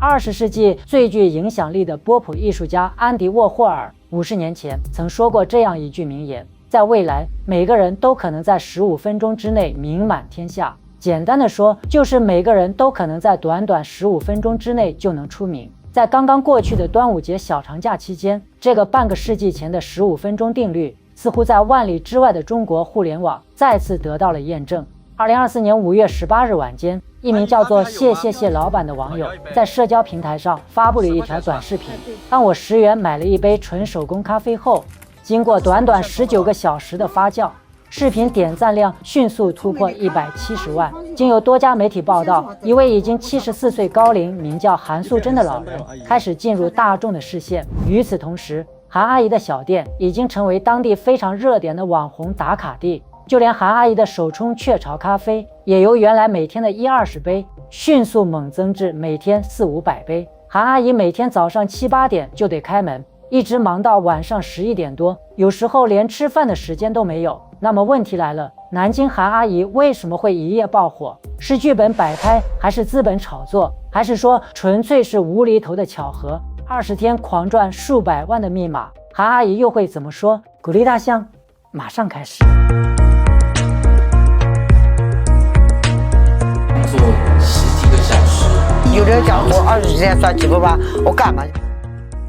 20世纪最具影响力的波普艺术家安迪沃霍尔50年前曾说过这样一句名言：在未来，每个人都可能在15分钟之内名满天下。简单的说，就是每个人都可能在短短15分钟之内就能出名。在刚刚过去的端午节小长假期间，这个半个世纪前的15分钟定律似乎在万里之外的中国互联网再次得到了验证。2024年5月18日晚间，一名叫做谢老板的网友在社交平台上发布了一条短视频：当我10元买了一杯纯手工咖啡后，经过短短19个小时的发酵，视频点赞量迅速突破170万。经由多家媒体报道，一位已经74岁高龄名叫韩素贞的老人开始进入大众的视线。与此同时，韩阿姨的小店已经成为当地非常热点的网红打卡地，就连韩阿姨的手冲雀巢咖啡也由原来每天的120杯迅速猛增至每天400-500杯。韩阿姨每天早上7、8点就得开门，一直忙到晚上11点多，有时候连吃饭的时间都没有。那么问题来了，南京韩阿姨为什么会一夜爆火？是剧本摆拍，还是资本炒作，还是说纯粹是无厘头的巧合？20天狂赚数百万的密码，韩阿姨又会怎么说？鼓励大象马上开始。做10几个小时，有人讲我20天赚几百万，我干嘛？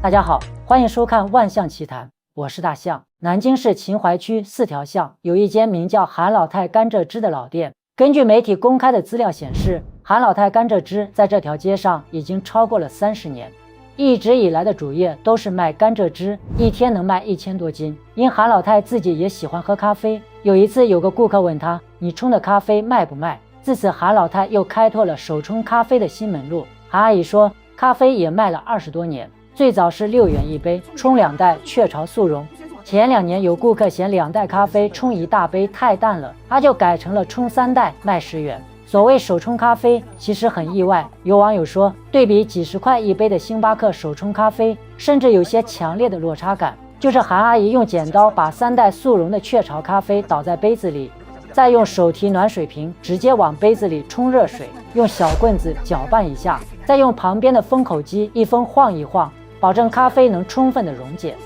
大家好，欢迎收看《万象奇谈》，我是大象。南京市秦淮区4条巷有一间名叫韩老太甘蔗汁的老店。根据媒体公开的资料显示，韩老太甘蔗汁在这条街上已经超过了30年，一直以来的主业都是卖甘蔗汁，一天能卖1000多斤。因韩老太自己也喜欢喝咖啡，有一次有个顾客问他：“你冲的咖啡卖不卖？”自此，韩老太又开拓了手冲咖啡的新门路。韩阿姨说，咖啡也卖了20多年，最早是6元一杯，冲2袋雀巢速溶。前2年有顾客嫌2袋咖啡冲1大杯太淡了，他就改成了冲3袋卖10元。所谓手冲咖啡其实很意外，有网友说，对比几十块一杯的星巴克手冲咖啡，甚至有些强烈的落差感。就是韩阿姨用剪刀把3袋速溶的雀巢咖啡倒在杯子里，再用手提暖水瓶直接往杯子里冲热水，用小棍子搅拌一下，再用旁边的封口机一封晃一晃，保证咖啡能充分的溶解。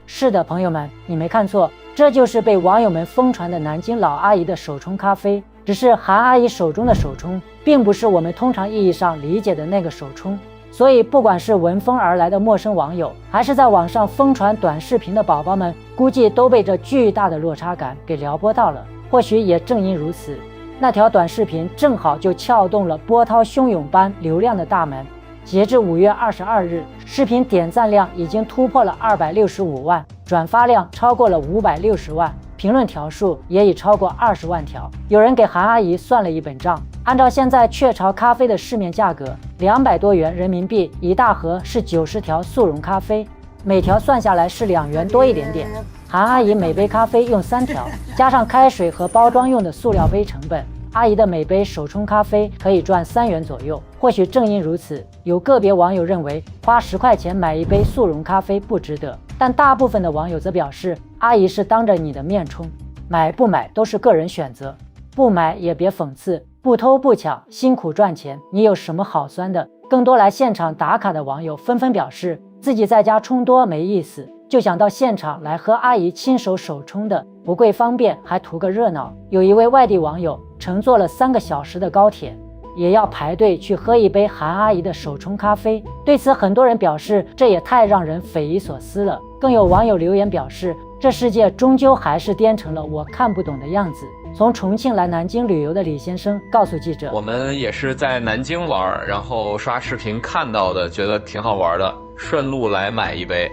是的，朋友们，你没看错，这就是被网友们疯传的南京老阿姨的手冲咖啡。只是韩阿姨手中的手冲并不是我们通常意义上理解的那个手冲，所以不管是闻风而来的陌生网友，还是在网上疯传短视频的宝宝们，估计都被这巨大的落差感给撩拨到了。或许也正因如此，那条短视频正好就撬动了波涛汹涌般流量的大门。截至5月22日，视频点赞量已经突破了265万，转发量超过了560万，评论条数也已超过20万条。有人给韩阿姨算了一本账，按照现在雀巢咖啡的市面价格，200多元人民币一大盒是90条速溶咖啡，每条算下来是2元多一点点。韩阿姨每杯咖啡用3条，加上开水和包装用的塑料杯成本，阿姨的每杯手冲咖啡可以赚3元左右。或许正因如此，有个别网友认为花10块钱买一杯速溶咖啡不值得，但大部分的网友则表示，阿姨是当着你的面冲，买不买都是个人选择，不买也别讽刺，不偷不抢，辛苦赚钱，你有什么好酸的？更多来现场打卡的网友纷纷表示，自己在家冲多没意思，就想到现场来喝阿姨亲手手冲的，不贵方便，还图个热闹。有一位外地网友乘坐了3个小时的高铁，也要排队去喝一杯韩阿姨的手冲咖啡。对此，很多人表示这也太让人匪夷所思了。更有网友留言表示，这世界终究还是颠成了我看不懂的样子。从重庆来南京旅游的李先生告诉记者，我们也是在南京玩，然后刷视频看到的，觉得挺好玩的，顺路来买一杯。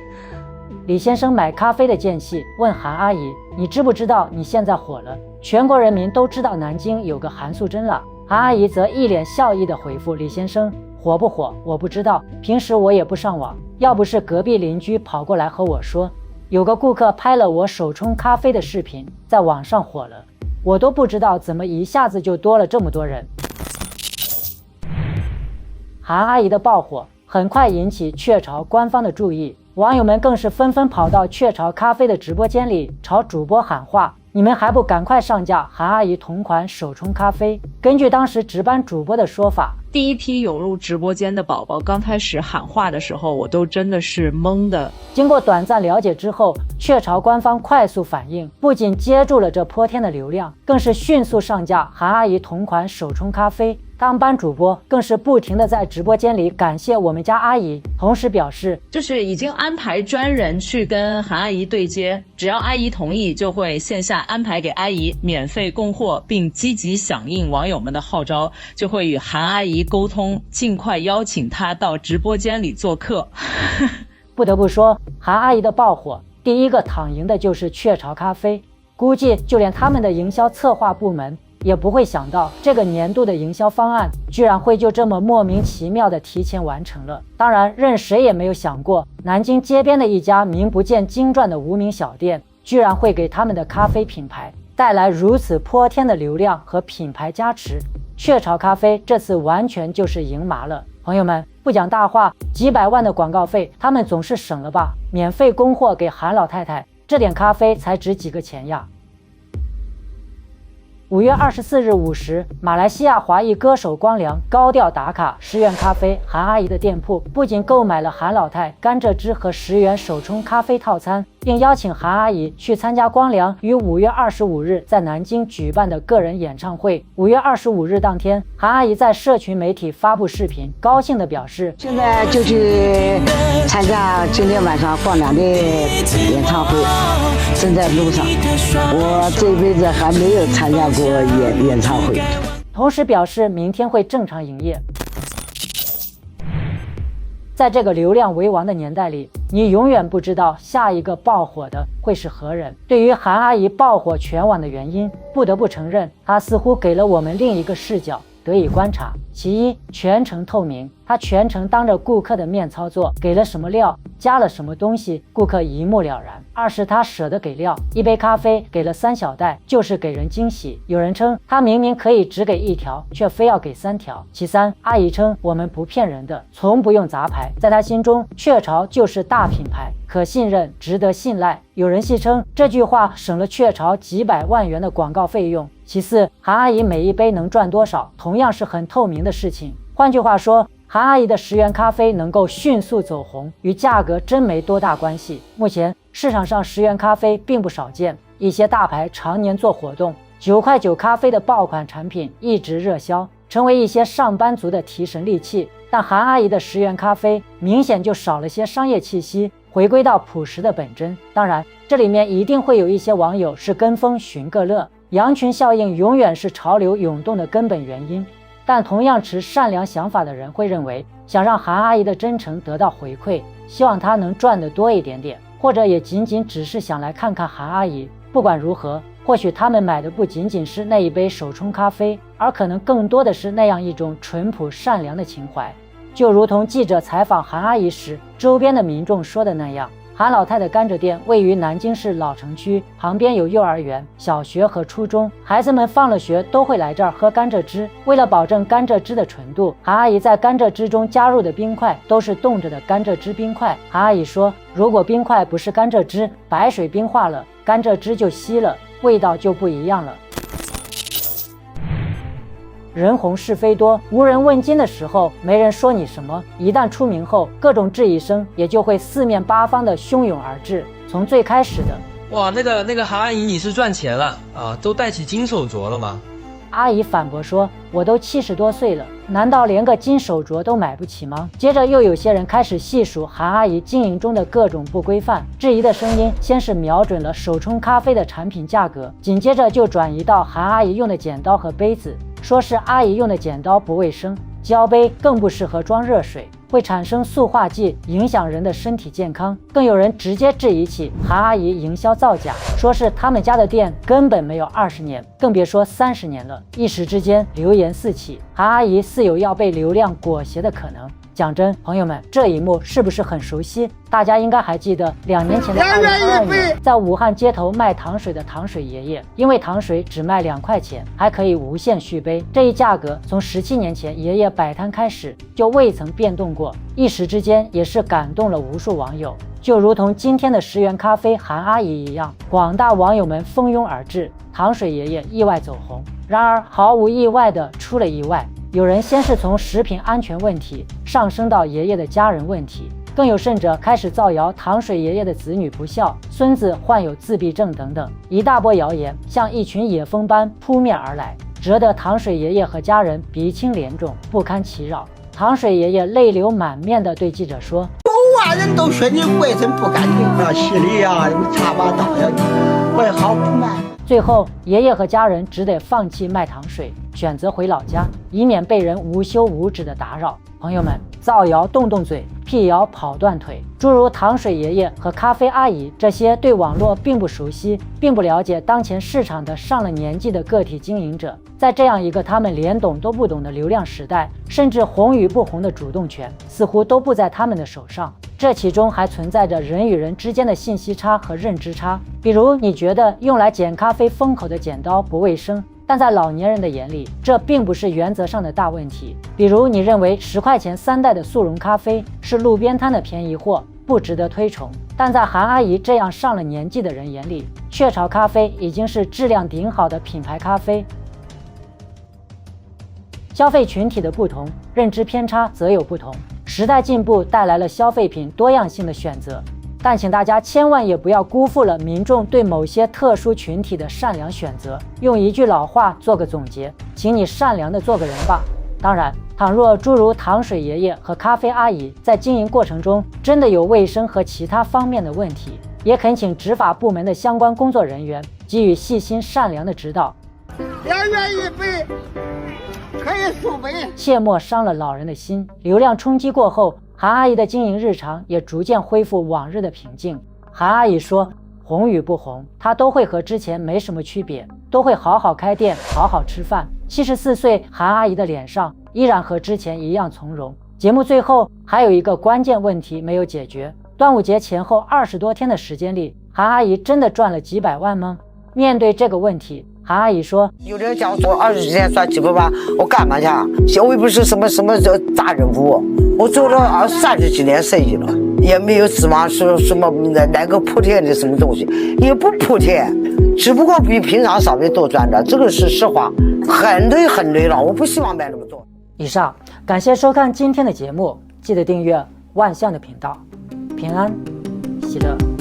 李先生买咖啡的间隙问韩阿姨，你知不知道你现在火了，全国人民都知道南京有个韩素贞了。韩阿姨则一脸笑意地回复李先生，火不火我不知道，平时我也不上网，要不是隔壁邻居跑过来和我说，有个顾客拍了我手冲咖啡的视频，在网上火了，我都不知道怎么一下子就多了这么多人。韩阿姨的爆火很快引起雀巢官方的注意，网友们更是纷纷跑到雀巢咖啡的直播间里朝主播喊话，你们还不赶快上架韩阿姨同款手冲咖啡？根据当时值班主播的说法，第一批涌入直播间的宝宝刚开始喊话的时候，我都真的是懵的。经过短暂了解之后，雀巢官方快速反应，不仅接住了这泼天的流量，更是迅速上架韩阿姨同款手冲咖啡。当班主播更是不停地在直播间里感谢我们家阿姨，同时表示就是已经安排专人去跟韩阿姨对接，只要阿姨同意，就会线下安排给阿姨免费供货，并积极响应网友们的号召，就会与韩阿姨沟通，尽快邀请她到直播间里做客。不得不说，韩阿姨的爆火，第一个躺赢的就是雀巢咖啡。估计就连他们的营销策划部门也不会想到，这个年度的营销方案居然会就这么莫名其妙的提前完成了。当然，任谁也没有想过，南京街边的一家名不见经传的无名小店，居然会给他们的咖啡品牌带来如此泼天的流量和品牌加持。雀巢咖啡这次完全就是赢麻了。朋友们，不讲大话，几百万的广告费他们总是省了吧？免费供货给韩老太太，这点咖啡才值几个钱呀！5月24日午时，马来西亚华裔歌手光良高调打卡10元咖啡韩阿姨的店铺，不仅购买了韩老太甘蔗汁和10元手冲咖啡套餐，并邀请韩阿姨去参加光良于5月25日在南京举办的个人演唱会。5月25日当天，韩阿姨在社群媒体发布视频，高兴地表示：“现在就去参加今天晚上光良的演唱会，正在路上。我这辈子还没有参加过演唱会。”同时表示明天会正常营业。在这个流量为王的年代里，你永远不知道下一个爆火的会是何人。对于韩阿姨爆火全网的原因，不得不承认，她似乎给了我们另一个视角得以观察。其一，全程透明，她全程当着顾客的面操作，给了什么料，加了什么东西，顾客一目了然。二是她舍得给料，一杯咖啡给了3小袋，就是给人惊喜。有人称她明明可以只给1条，却非要给3条。其三，阿姨称我们不骗人的，从不用杂牌，在她心中，雀巢就是大品牌，可信任，值得信赖。有人戏称这句话省了雀巢几百万元的广告费用。其次，韩阿姨每一杯能赚多少，同样是很透明的事情。换句话说，韩阿姨的10元咖啡能够迅速走红，与价格真没多大关系。目前市场上10元咖啡并不少见，一些大牌常年做活动，9块9咖啡的爆款产品一直热销，成为一些上班族的提神利器。但韩阿姨的10元咖啡明显就少了些商业气息，回归到朴实的本真。当然，这里面一定会有一些网友是跟风寻个乐，羊群效应永远是潮流涌动的根本原因。但同样持善良想法的人会认为，想让韩阿姨的真诚得到回馈，希望她能赚得多一点点，或者也仅仅只是想来看看韩阿姨。不管如何，或许他们买的不仅仅是那一杯手冲咖啡，而可能更多的是那样一种淳朴善良的情怀。就如同记者采访韩阿姨时，周边的民众说的那样，韩老太的甘蔗店位于南京市老城区，旁边有幼儿园、小学和初中，孩子们放了学都会来这儿喝甘蔗汁。为了保证甘蔗汁的纯度，韩阿姨在甘蔗汁中加入的冰块都是冻着的甘蔗汁冰块。韩阿姨说，如果冰块不是甘蔗汁，白水冰化了，甘蔗汁就稀了，味道就不一样了。人红是非多，无人问津的时候，没人说你什么；一旦出名后，各种质疑声也就会四面八方的汹涌而至。从最开始的哇，那个韩阿姨你是赚钱了啊，都戴起金手镯了吗？阿姨反驳说，我都70多岁了，难道连个金手镯都买不起吗？接着又有些人开始细数韩阿姨经营中的各种不规范，质疑的声音先是瞄准了手冲咖啡的产品价格，紧接着就转移到韩阿姨用的剪刀和杯子，说是阿姨用的剪刀不卫生，胶杯更不适合装热水，会产生塑化剂，影响人的身体健康。更有人直接质疑起韩阿姨营销造假，说是他们家的店根本没有20年，更别说30年了。一时之间流言四起，韩阿姨似有要被流量裹挟的可能。讲真，朋友们，这一幕是不是很熟悉？大家应该还记得2年前的2022年，在武汉街头卖糖水的糖水爷爷，因为糖水只卖2块钱，还可以无限续杯，这一价格从17年前爷爷摆摊开始就未曾变动过，一时之间也是感动了无数网友。就如同今天的10元咖啡韩阿姨一样，广大网友们蜂拥而至，糖水爷爷意外走红。然而毫无意外的出了意外，有人先是从食品安全问题上升到爷爷的家人问题，更有甚者开始造谣糖水爷爷的子女不孝，孙子患有自闭症等等，一大波谣言像一群野蜂般扑面而来，惹得糖水爷爷和家人鼻青脸肿，不堪其扰。糖水爷爷泪流满面地对记者说：有人都说你卫生不干净啊，洗里呀，你茶把道呀，我也好不满。最后，爷爷和家人只得放弃卖糖水，选择回老家，以免被人无休无止的打扰。朋友们，造谣动动嘴，辟谣跑断腿。诸如糖水爷爷和咖啡阿姨这些对网络并不熟悉、并不了解当前市场的上了年纪的个体经营者，在这样一个他们连懂都不懂的流量时代，甚至红与不红的主动权似乎都不在他们的手上。这其中还存在着人与人之间的信息差和认知差。比如，你觉得用来剪咖啡封口的剪刀不卫生，但在老年人的眼里，这并不是原则上的大问题。比如，你认为10块钱3袋的速溶咖啡是路边摊的便宜货，不值得推崇，但在韩阿姨这样上了年纪的人眼里，雀巢咖啡已经是质量顶好的品牌咖啡。消费群体的不同，认知偏差则有不同。时代进步带来了消费品多样性的选择，但请大家千万也不要辜负了民众对某些特殊群体的善良选择。用一句老话做个总结，请你善良的做个人吧。当然，倘若诸如糖水爷爷和咖啡阿姨在经营过程中真的有卫生和其他方面的问题，也恳请执法部门的相关工作人员给予细心善良的指导。2元1杯，可以速杯，切莫伤了老人的心。流量冲击过后，韩阿姨的经营日常也逐渐恢复往日的平静。韩阿姨说，红与不红，她都会和之前没什么区别，都会好好开店，好好吃饭。74岁韩阿姨的脸上依然和之前一样从容。节目最后还有一个关键问题没有解决，端午节前后20多天的时间里，韩阿姨真的赚了几百万吗？面对这个问题，韩阿姨说，有人叫我做20几天赚几百万，我干嘛去？我又不是什么大人物，我做了30几年生意了，也没有指望说什么那个莆田的什么东西，也不莆田，只不过比平常稍微多赚点，这个是实话。很累了，我不希望卖那么多。以上，感谢收看今天的节目，记得订阅万象的频道，平安喜乐。